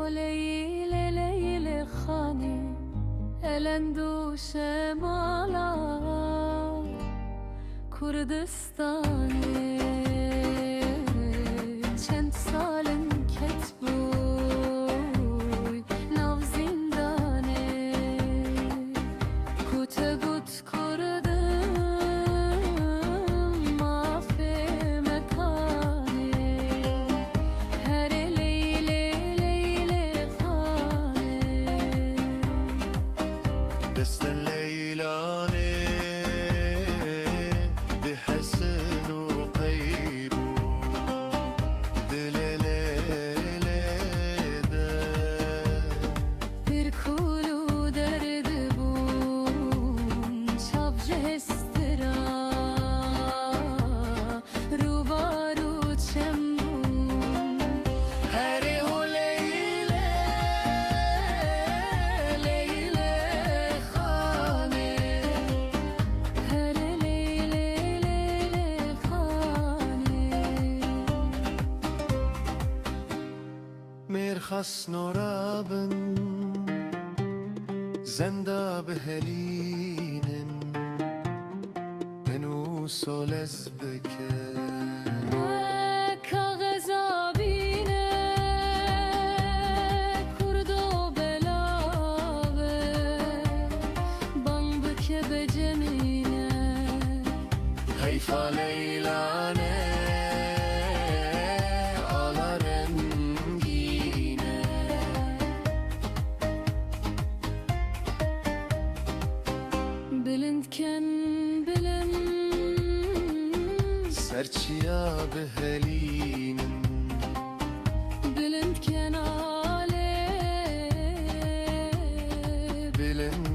ليلة ليلة خاني الندو شمالا Kurdistan'ı çend salın ketbuy nav zindane kute gut kurdum mafe mekane her leyle leyle khane Desten leylane بحسن وطيب دلالة ده Bir kulu derdi bun şab jestira rubaru çembun هاري هو ليلى leyle khane her leyle leyle khane مرخص نورابن زندا بهلينن بنو سولز بكر کاغذ آبینه کرد و بلاغه بانگ بکه به جمینه هيفا ليلانه على رنگینه بلندکن بلم سرچیا بهلینن بلندکن آله بلند